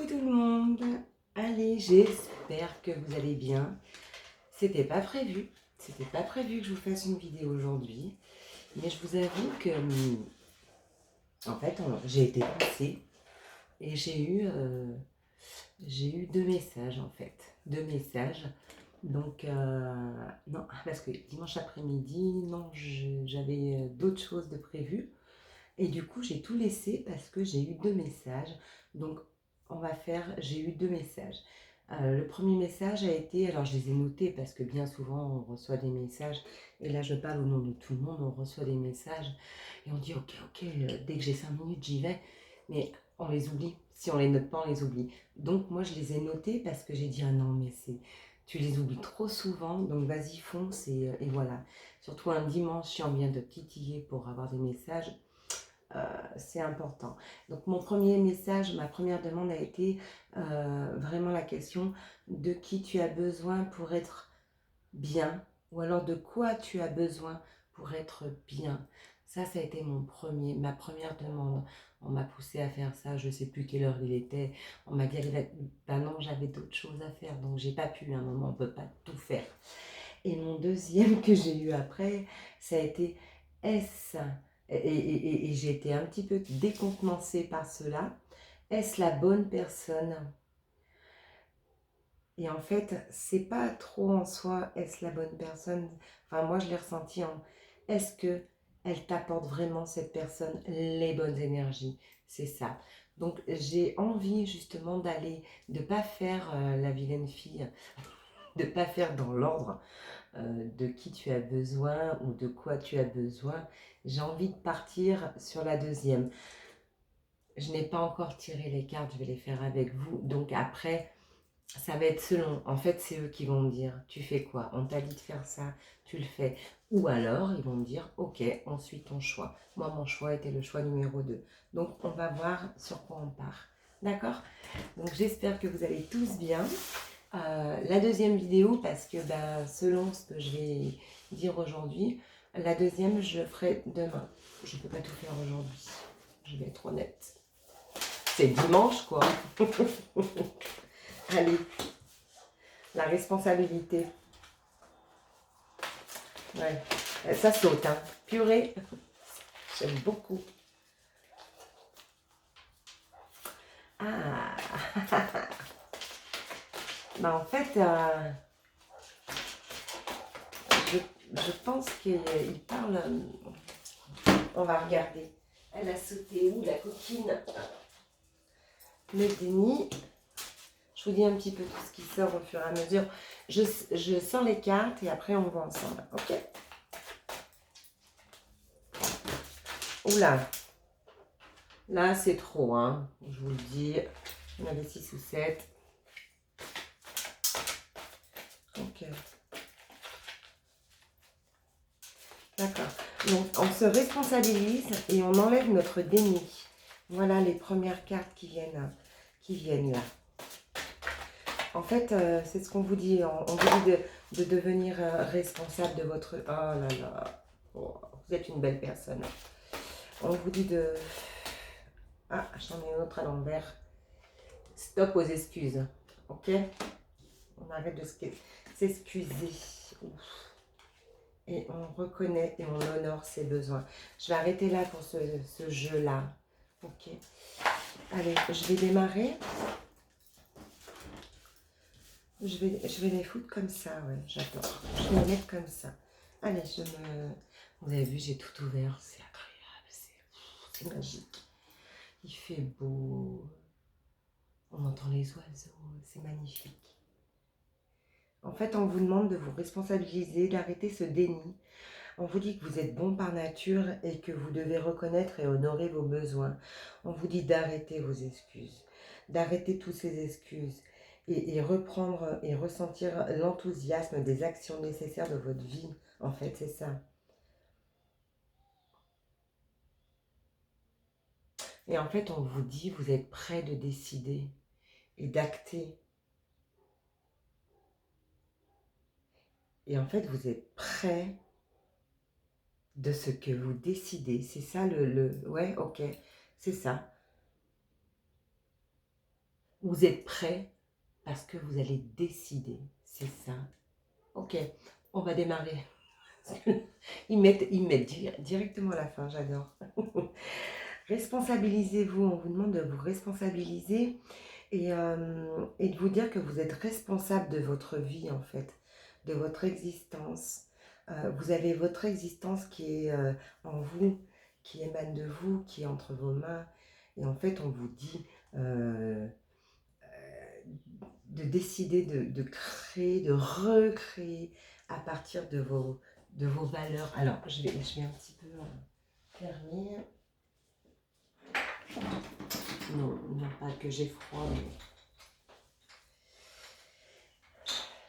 Coucou tout le monde. Allez, j'espère que vous allez bien. C'était pas prévu. C'était pas prévu que je vous fasse une vidéo aujourd'hui. Mais je vous avoue que, en fait, j'ai été poussée et j'ai eu deux messages en fait. Deux messages. Donc, non, parce que dimanche après-midi, non, j'avais d'autres choses de prévues. Et du coup, j'ai tout laissé parce que j'ai eu deux messages. Donc, j'ai eu deux messages. Le premier message a été, alors je les ai notés parce que bien souvent on reçoit des messages, et là je parle au nom de tout le monde, on reçoit des messages et on dit ok, ok, dès que j'ai 5 minutes j'y vais, mais on les oublie. Si on les note pas, on les oublie. Donc moi je les ai notés parce que j'ai dit ah non, mais tu les oublies trop souvent, donc vas-y fonce et voilà. Surtout un dimanche, si on vient de titiller pour avoir des messages, c'est important. Donc mon premier message, ma première demande a été vraiment la question de qui tu as besoin pour être bien, ou alors de quoi tu as besoin pour être bien. Ça a été ma première demande. On m'a poussé à faire ça, je ne sais plus quelle heure il était. On m'a dit, ben non, j'avais d'autres choses à faire, donc j'ai pas pu, à un moment, on ne peut pas tout faire. Et mon deuxième que j'ai eu après, ça a été est-ce, et j'ai été un petit peu décontenancée par cela, est-ce la bonne personne? Et en fait, c'est pas trop en soi, est-ce la bonne personne? Enfin, moi, je l'ai ressenti en, est-ce que elle t'apporte vraiment, cette personne, les bonnes énergies? C'est ça. Donc, j'ai envie justement de pas faire la vilaine fille, de pas faire dans l'ordre de qui tu as besoin ou de quoi tu as besoin. J'ai envie de partir sur la deuxième. Je n'ai pas encore tiré les cartes, je vais les faire avec vous. Donc après, ça va être selon. En fait, c'est eux qui vont me dire, tu fais quoi? On t'a dit de faire ça, tu le fais. Ou alors, ils vont me dire, ok, on suit ton choix. Moi, mon choix était le choix numéro 2. Donc, on va voir sur quoi on part. D'accord? Donc, j'espère que vous allez tous bien. La deuxième vidéo, parce que selon ce que je vais dire aujourd'hui, la deuxième, je ferai demain. Je ne peux pas tout faire aujourd'hui. Je vais être honnête. C'est dimanche, quoi. Allez, la responsabilité. Ouais, ça saute, hein. Purée, j'aime beaucoup. Ah, en fait, je pense qu'il parle. On va regarder. Elle a sauté où, la coquine? Le déni. Je vous dis un petit peu tout ce qui sort au fur et à mesure. Je sors les cartes et après on va ensemble. Ok? Oula. Là, c'est trop, hein. Je vous le dis. On avait 6 ou 7. Ok. D'accord. Donc, on se responsabilise et on enlève notre déni. Voilà les premières cartes qui viennent là. En fait, c'est ce qu'on vous dit. On vous dit de devenir responsable de votre... Oh là là. Oh, vous êtes une belle personne. On vous dit de... Ah, j'en ai une autre à l'envers. Stop aux excuses. Ok? On arrête de s'excuser. Et on reconnaît et on honore ses besoins. Je vais arrêter là pour ce jeu-là. Ok. Allez, je vais démarrer. Je vais les foutre comme ça, ouais, j'adore. Je vais les mettre comme ça. Allez, vous avez vu, j'ai tout ouvert. C'est agréable, c'est magique. Il fait beau. On entend les oiseaux, c'est magnifique. En fait, on vous demande de vous responsabiliser, d'arrêter ce déni. On vous dit que vous êtes bon par nature et que vous devez reconnaître et honorer vos besoins. On vous dit d'arrêter vos excuses, d'arrêter toutes ces excuses et reprendre et ressentir l'enthousiasme des actions nécessaires de votre vie. En fait, c'est ça. Et en fait, on vous dit, vous êtes prêt de décider et d'acter. Et en fait, vous êtes prêt de ce que vous décidez. C'est ça ouais, ok, c'est ça. Vous êtes prêt parce que vous allez décider. C'est ça. Ok, on va démarrer. Ils mettent directement à la fin, j'adore. Responsabilisez-vous, on vous demande de vous responsabiliser et de vous dire que vous êtes responsable de votre vie en fait, de votre existence. Vous avez votre existence qui est en vous, qui émane de vous, qui est entre vos mains. Et en fait, on vous dit de décider de créer, de recréer à partir de vos valeurs. Alors, je vais un petit peu fermer. Non, non pas que j'ai froid, mais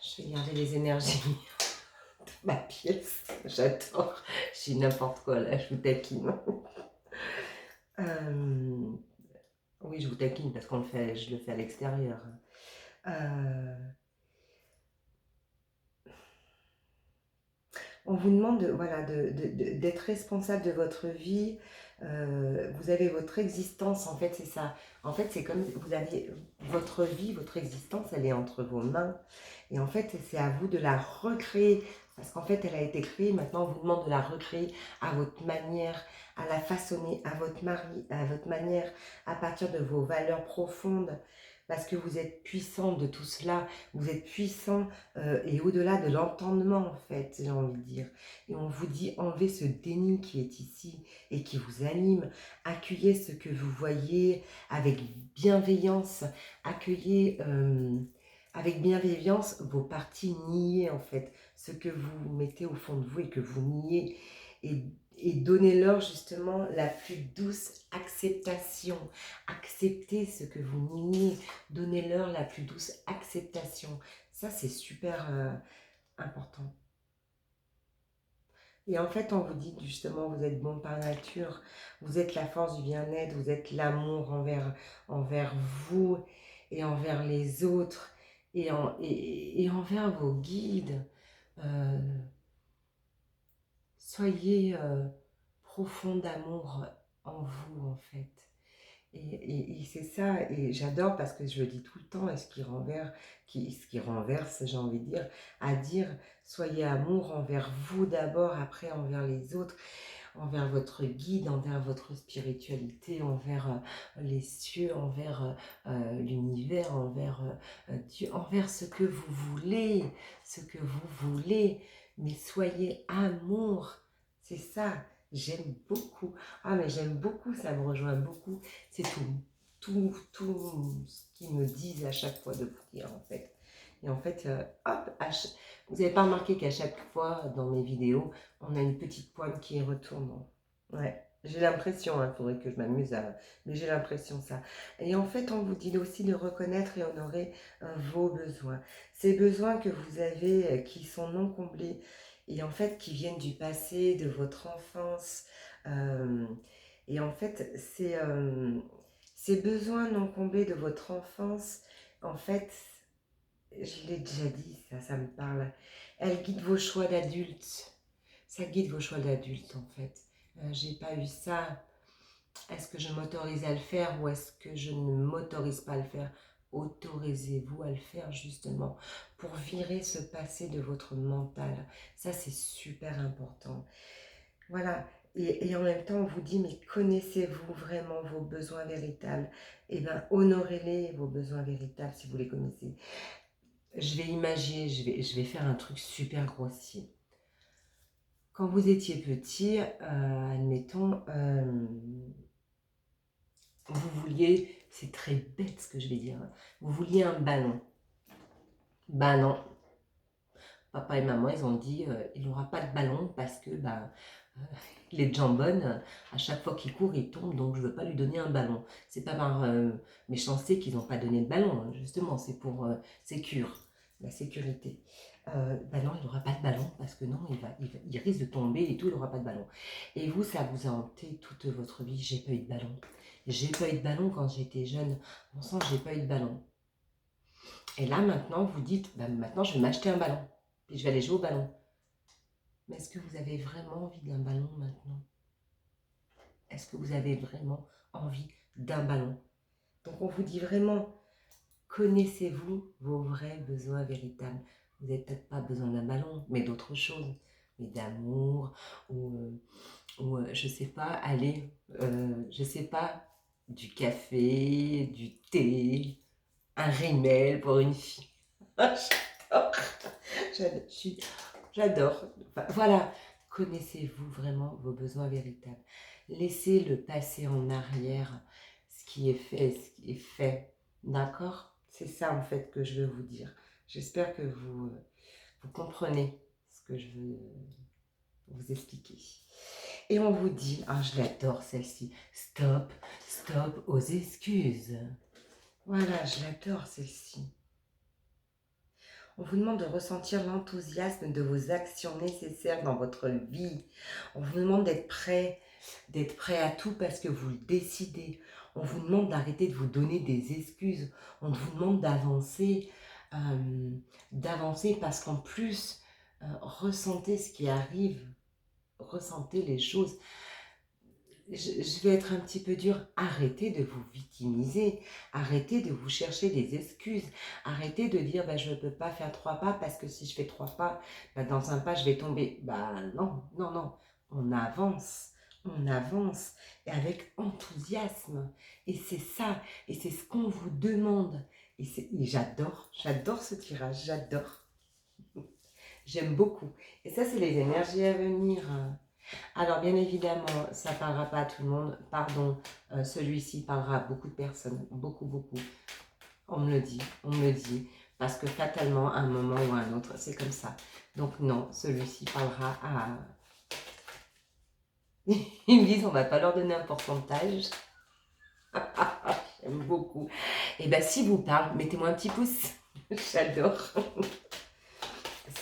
je vais garder les énergies de ma pièce. J'adore. Je suis n'importe quoi là, je vous taquine. Oui, je vous taquine parce je le fais à l'extérieur. On vous demande voilà, d'être responsable de votre vie. Vous avez votre existence, en fait, c'est ça. En fait, c'est comme vous avez votre vie, votre existence, elle est entre vos mains. Et en fait, c'est à vous de la recréer. Parce qu'en fait, elle a été créée. Maintenant, on vous demande de la recréer à votre manière, à la façonner à votre manière, à partir de vos valeurs profondes. Parce que vous êtes puissant de tout cela. Vous êtes puissant et au-delà de l'entendement, en fait, j'ai envie de dire. Et on vous dit, enlevez ce déni qui est ici et qui vous anime. Accueillez ce que vous voyez avec bienveillance. Accueillez avec bienveillance vos parties niées, en fait. Ce que vous mettez au fond de vous et que vous niez. Et donnez-leur justement la plus douce acceptation. Acceptez ce que vous niez. Donnez-leur la plus douce acceptation. Ça, c'est super important. Et en fait, on vous dit justement, vous êtes bon par nature, vous êtes la force du bien-être, vous êtes l'amour envers vous et envers les autres et envers vos guides. Soyez profond d'amour en vous, en fait. Et c'est ça, et j'adore parce que je le dis tout le temps, et ce qui renverse, j'ai envie de dire, à dire, soyez amour envers vous d'abord, après envers les autres, envers votre guide, envers votre spiritualité, envers les cieux, envers l'univers, envers Dieu, envers ce que vous voulez, mais soyez amour, c'est ça. J'aime beaucoup. Ah, mais j'aime beaucoup, ça me rejoint beaucoup. C'est tout ce qu'ils me disent à chaque fois de vous dire, en fait. Et en fait, hop, vous n'avez pas remarqué qu'à chaque fois, dans mes vidéos, on a une petite pointe qui retourne. Ouais, j'ai l'impression, il faudrait que je m'amuse à... Mais j'ai l'impression ça. Et en fait, on vous dit aussi de reconnaître et honorer vos besoins. Ces besoins que vous avez, qui sont non comblés, et en fait qui viennent du passé, de votre enfance. Et en fait, ces besoins non comblés de votre enfance, en fait, je l'ai déjà dit, ça me parle. Elles guident vos choix d'adulte. Ça guide vos choix d'adulte, en fait. J'ai pas eu ça. Est-ce que je m'autorise à le faire ou est-ce que je ne m'autorise pas à le faire? Autorisez-vous à le faire justement pour virer ce passé de votre mental. Ça, c'est super important. Voilà. Et en même temps, on vous dit, mais connaissez-vous vraiment vos besoins véritables? Eh bien, honorez-les, vos besoins véritables, si vous les connaissez. Je vais imaginer, je vais faire un truc super grossier. Quand vous étiez petit, admettons, vous vouliez, c'est très bête ce que je vais dire, vous vouliez un ballon. Ben non, papa et maman, ils ont dit, il n'aura pas de ballon parce que il est de jambonne, à chaque fois qu'il court, il tombe, donc je ne veux pas lui donner un ballon. C'est pas par méchanceté qu'ils n'ont pas donné de ballon, hein, justement, c'est pour la sécurité. Ben non, il n'aura pas de ballon parce que non, il risque de tomber et tout, il n'aura pas de ballon. Et vous, ça vous a hanté toute votre vie, j'ai pas eu de ballon. J'ai pas eu de ballon quand j'étais jeune. Bon sang, j'ai pas eu de ballon. Et là, maintenant, vous dites, bah, maintenant, je vais m'acheter un ballon. Puis je vais aller jouer au ballon. Mais est-ce que vous avez vraiment envie d'un ballon maintenant? Est-ce que vous avez vraiment envie d'un ballon? Donc, on vous dit vraiment, Connaissez-vous vos vrais besoins véritables? Vous n'avez peut-être pas besoin d'un ballon, mais d'autre chose, mais d'amour, ou je sais pas, allez, je sais pas, du café, du thé, un rimel pour une fille. J'adore, j'adore. Enfin, voilà, connaissez-vous vraiment vos besoins véritables? Laissez le passé en arrière, ce qui est fait, ce qui est fait. D'accord? C'est ça en fait que je veux vous dire. J'espère que vous comprenez ce que je veux vous expliquer. Et on vous dit, ah je l'adore celle-ci, stop, stop aux excuses. Voilà, je l'adore celle-ci. On vous demande de ressentir l'enthousiasme de vos actions nécessaires dans votre vie. On vous demande d'être prêt à tout parce que vous le décidez. On vous demande d'arrêter de vous donner des excuses. On vous demande d'avancer parce qu'en plus, ressentez ce qui arrive, ressentez les choses. Je vais être un petit peu dure, arrêtez de vous victimiser, arrêtez de vous chercher des excuses, arrêtez de dire bah, je ne peux pas faire 3 pas parce que si je fais 3 pas, bah, dans un pas je vais tomber. Bah non, non, non, on avance et avec enthousiasme et c'est ça, et c'est ce qu'on vous demande. Et j'adore ce tirage, j'adore, j'aime beaucoup. Et ça c'est les énergies à venir. Alors, bien évidemment, ça ne parlera pas à tout le monde. Pardon, celui-ci parlera à beaucoup de personnes. Beaucoup, beaucoup. On me le dit. Parce que fatalement, à un moment ou à un autre, c'est comme ça. Donc non, celui-ci parlera à... Ils me disent, on ne va pas leur donner un pourcentage. J'aime beaucoup. Et bien, si vous parle, mettez-moi un petit pouce. J'adore.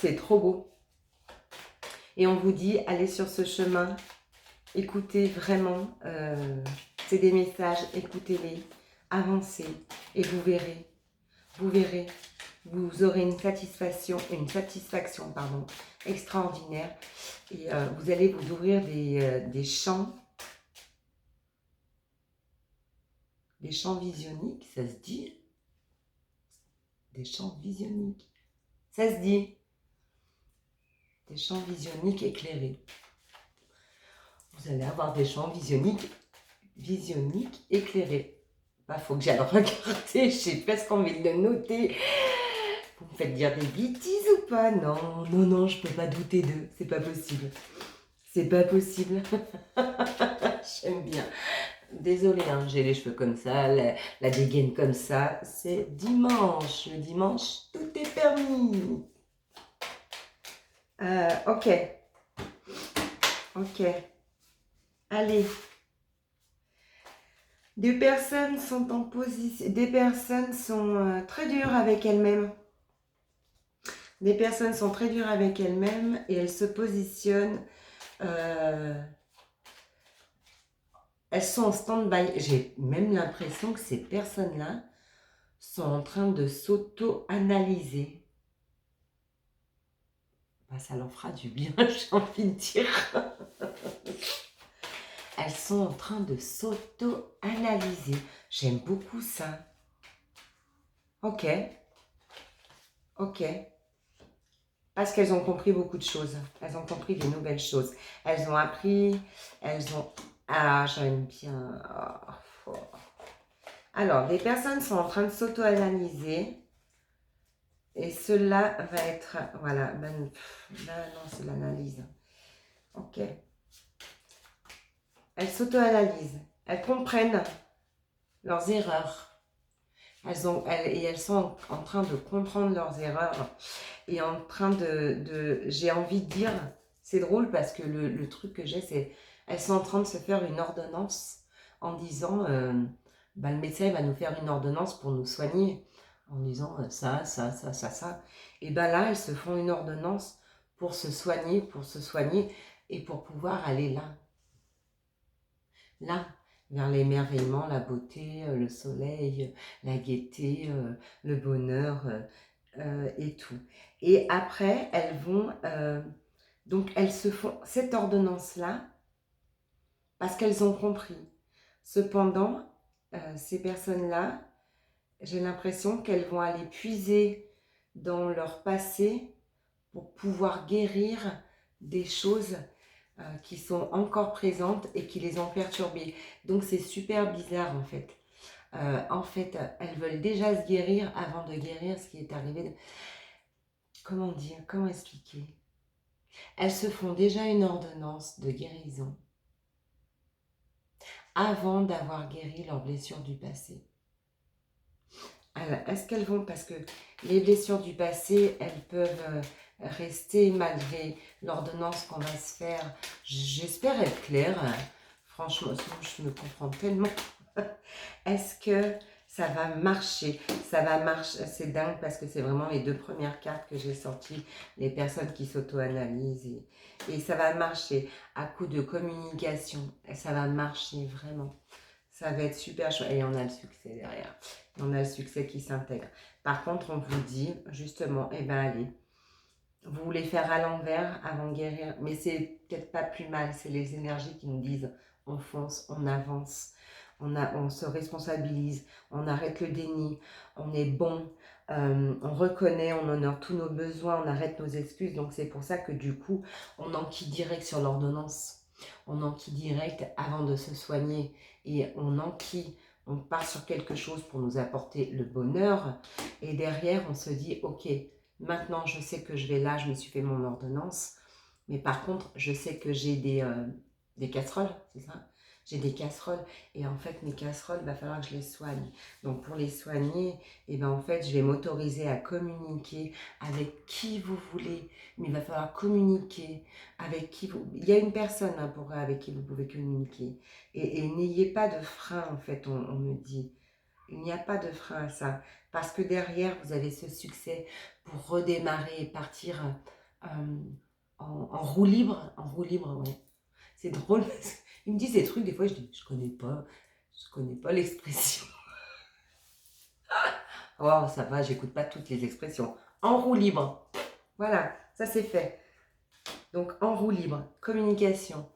C'est trop beau. Et on vous dit, allez sur ce chemin. Écoutez vraiment, c'est des messages, écoutez-les, avancez et vous verrez, vous aurez une satisfaction pardon, extraordinaire et vous allez vous ouvrir des champs visioniques, ça se dit? Des champs visioniques, ça se dit? Des champs visioniques éclairés. Vous allez avoir des champs visioniques éclairés. Bah, faut que j'aille regarder, j'ai presque envie de le noter. Vous me faites dire des bêtises ou pas? Non, non, non, je peux pas douter d'eux, c'est pas possible. C'est pas possible. J'aime bien. Désolée, hein, j'ai les cheveux comme ça, la dégaine comme ça. C'est dimanche. Le dimanche, tout est permis. Ok. Ok. Allez. Des personnes sont en position. Des personnes sont très dures avec elles-mêmes. Des personnes sont très dures avec elles-mêmes et elles se positionnent. Elles sont en stand-by. J'ai même l'impression que ces personnes-là sont en train de s'auto-analyser. Bah, ça leur fera du bien, j'ai envie de dire. Elles sont en train de s'auto-analyser. J'aime beaucoup ça. Ok. Ok. Parce qu'elles ont compris beaucoup de choses. Elles ont compris des nouvelles choses. Elles ont appris. Elles ont... Ah, j'aime bien. Oh. Alors, les personnes sont en train de s'auto-analyser. Et cela va être... Voilà. Ben, là, non, c'est l'analyse. Ok. Elles s'auto-analysent. Elles comprennent leurs erreurs. Elles sont en train de comprendre leurs erreurs. Et en train j'ai envie de dire... C'est drôle parce que le truc que j'ai, c'est... Elles sont en train de se faire une ordonnance en disant... le médecin va nous faire une ordonnance pour nous soigner. En disant ça. Et là, elles se font une ordonnance pour se soigner et pour pouvoir aller là, vers l'émerveillement, la beauté, le soleil, la gaieté, le bonheur et tout. Et après, elles vont... donc, elles se font cette ordonnance-là parce qu'elles ont compris. Cependant, ces personnes-là, j'ai l'impression qu'elles vont aller puiser dans leur passé pour pouvoir guérir des choses qui sont encore présentes et qui les ont perturbées. Donc c'est super bizarre en fait. Elles veulent déjà se guérir avant de guérir ce qui est arrivé. Comment dire, comment expliquer? Elles se font déjà une ordonnance de guérison avant d'avoir guéri leurs blessures du passé. Alors, est-ce qu'elles vont, parce que les blessures du passé, elles peuvent rester malgré l'ordonnance qu'on va se faire. J'espère être claire, hein. Franchement, je me comprends tellement. Est-ce que ça va marcher? Ça va marcher, c'est dingue parce que c'est vraiment les deux premières cartes que j'ai sorties, les personnes qui s'auto-analysent et ça va marcher à coup de communication, et ça va marcher vraiment. Ça va être super chouette et on a le succès derrière, on a le succès qui s'intègre. Par contre, on vous dit justement, eh ben allez, vous voulez faire à l'envers avant de guérir, mais c'est peut-être pas plus mal, c'est les énergies qui nous disent on fonce, on avance, on se responsabilise, on arrête le déni, on est bon, on reconnaît, on honore tous nos besoins, on arrête nos excuses. Donc c'est pour ça que du coup, on enquille direct sur l'ordonnance, on enquille direct avant de se soigner et on enquille, on part sur quelque chose pour nous apporter le bonheur et derrière on se dit ok, maintenant je sais que je vais là, je me suis fait mon ordonnance, mais par contre je sais que j'ai des casseroles, c'est ça? J'ai des casseroles et en fait mes casseroles, il va falloir que je les soigne. Donc pour les soigner, et ben en fait je vais m'autoriser à communiquer avec qui vous voulez, mais il va falloir communiquer avec qui vous... Il y a une personne avec qui vous pouvez communiquer et n'ayez pas de frein en fait, on me dit. Il n'y a pas de frein à ça parce que derrière vous avez ce succès pour redémarrer et partir en roue libre, ouais. C'est drôle. Il me dit ces trucs, des fois je dis, je connais pas l'expression. Oh, ça va, j'écoute pas toutes les expressions. En roue libre. Voilà, ça c'est fait. Donc en roue libre, communication.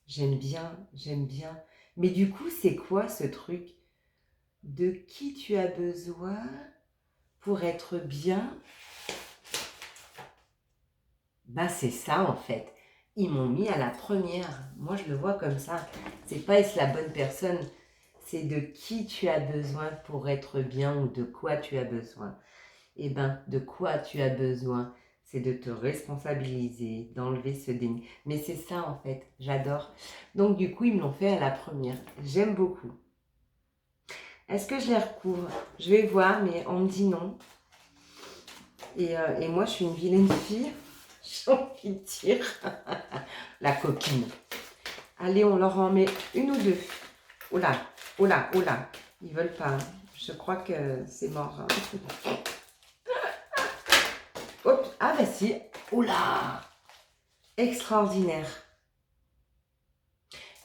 J'aime bien, j'aime bien. Mais du coup, c'est quoi ce truc? De qui tu as besoin pour être bien? Ben c'est ça en fait. Ils m'ont mis à la première. Moi je le vois comme ça. C'est pas est-ce la bonne personne, c'est de qui tu as besoin pour être bien ou de quoi tu as besoin. Et ben de quoi tu as besoin, c'est de te responsabiliser, d'enlever ce déni. Mais c'est ça en fait, j'adore. Donc du coup ils me l'ont fait à la première. J'aime beaucoup. Est-ce que je les recouvre? Je vais voir, mais on me dit non. Et moi je suis une vilaine fille. J'ai envie de dire. La coquine. Allez, on leur en met une ou deux. Oh là, oh là, oh là. Ils veulent pas. Je crois que c'est mort. Hop. Ah bah si. Oh là. Extraordinaire.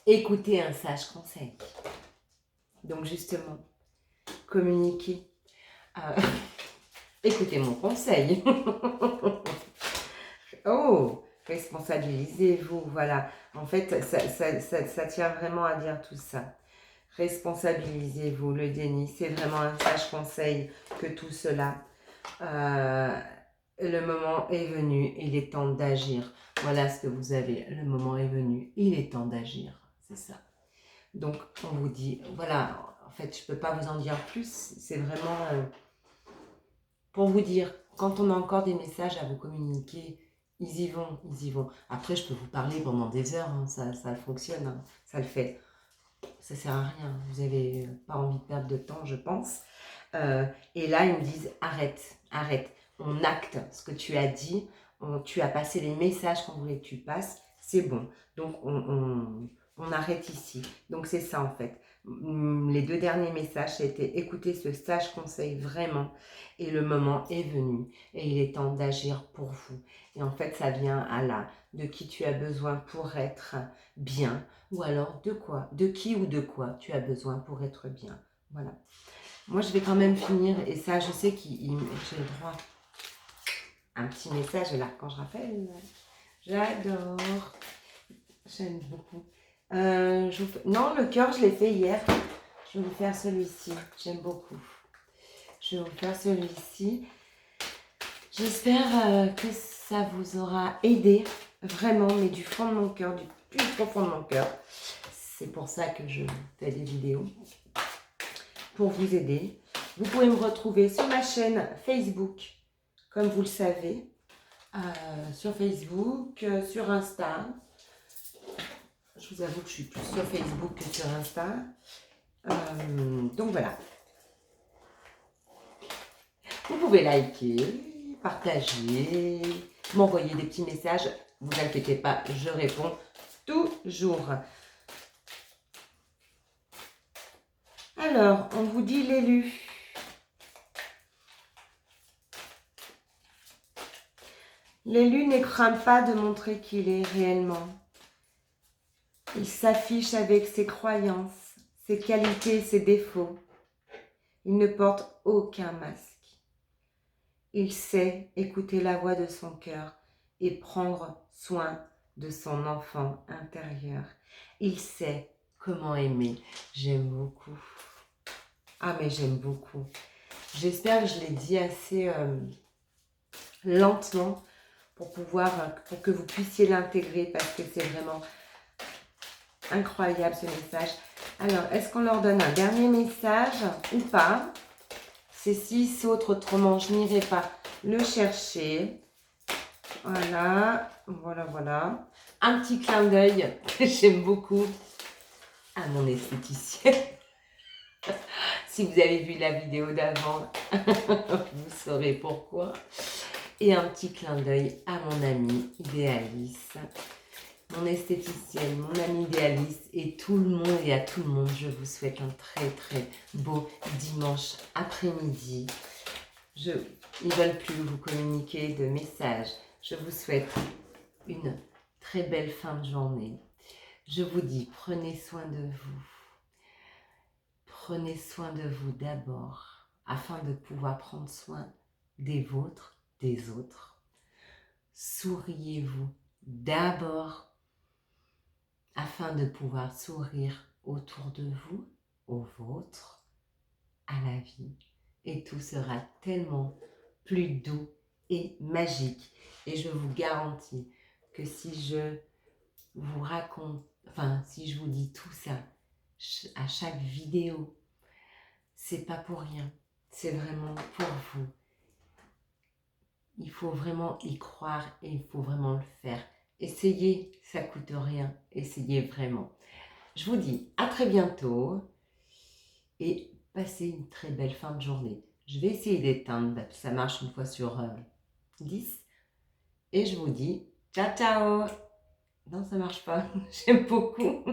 Écoutez un sage conseil. Donc justement, communiquer. Écoutez mon conseil. Oh, responsabilisez-vous, voilà. En fait, ça tient vraiment à dire tout ça. Responsabilisez-vous, le déni, c'est vraiment un sage conseil que tout cela. Le moment est venu, il est temps d'agir. Voilà ce que vous avez, le moment est venu, il est temps d'agir, c'est ça. Donc, on vous dit, voilà, en fait, je ne peux pas vous en dire plus, c'est vraiment pour vous dire, quand on a encore des messages à vous communiquer, ils y vont, ils y vont. Après, je peux vous parler pendant des heures, hein, ça fonctionne, hein, ça le fait. Ça sert à rien, vous n'avez pas envie de perdre de temps, je pense. Et là, ils me disent, arrête, arrête. On acte ce que tu as dit, tu as passé les messages qu'on voulait que tu passes, c'est bon. Donc, on arrête ici. Donc, c'est ça en fait. Les deux derniers messages, c'était écoutez ce sage conseil vraiment. Et le moment est venu. Et il est temps d'agir pour vous. Et en fait, ça vient à là. De qui tu as besoin pour être bien. Ou alors de quoi? De qui ou de quoi tu as besoin pour être bien. Voilà. Moi, je vais quand même finir. Et ça, je sais que j'ai le droit à un petit message là quand je rappelle. J'adore. J'aime beaucoup. Non, le cœur, je l'ai fait hier. Je vais vous faire celui-ci. J'aime beaucoup. je vais vous faire celui-ci. J'espère que ça vous aura aidé, vraiment, mais du fond de mon cœur, du plus profond de mon cœur. C'est pour ça que je fais des vidéos, pour vous aider. Vous pouvez me retrouver sur ma chaîne Facebook, comme vous le savez, sur Facebook, sur Insta. Je vous avoue que je suis plus sur Facebook que sur Insta. Donc voilà. Vous pouvez liker, partager, m'envoyer des petits messages. Ne vous inquiétez pas, je réponds toujours. Alors, on vous dit l'élu. L'élu ne craint pas de montrer qui il est réellement. Il s'affiche avec ses croyances, ses qualités, ses défauts. Il ne porte aucun masque. Il sait écouter la voix de son cœur et prendre soin de son enfant intérieur. Il sait comment aimer. J'aime beaucoup. Ah, mais j'aime beaucoup. J'espère que je l'ai dit assez lentement pour que vous puissiez l'intégrer parce que c'est vraiment incroyable ce message. Alors, est-ce qu'on leur donne un dernier message ou pas? C'est si, c'est autre, autrement, je n'irai pas le chercher. Voilà, voilà, voilà. Un petit clin d'œil que j'aime beaucoup à mon esthéticienne. Si vous avez vu la vidéo d'avant, vous saurez pourquoi. Et un petit clin d'œil à mon amie idéaliste, mon esthéticienne, mon amie idéaliste et tout le monde et à tout le monde. Je vous souhaite un très très beau dimanche après-midi. Ils ne veulent plus vous communiquer de messages. Je vous souhaite une très belle fin de journée. Je vous dis, prenez soin de vous. Prenez soin de vous d'abord, afin de pouvoir prendre soin des vôtres, des autres. Souriez-vous d'abord, afin de pouvoir sourire autour de vous, aux vôtres, à la vie. Et tout sera tellement plus doux et magique. Et je vous garantis que si je vous raconte, si je vous dis tout ça à chaque vidéo, c'est pas pour rien, c'est vraiment pour vous. Il faut vraiment y croire et il faut vraiment le faire. Essayez, ça coûte rien, essayez vraiment. Je vous dis à très bientôt et passez une très belle fin de journée. Je vais essayer d'éteindre, ça marche une fois sur 10. Et je vous dis ciao ciao. Non, ça marche pas, j'aime beaucoup.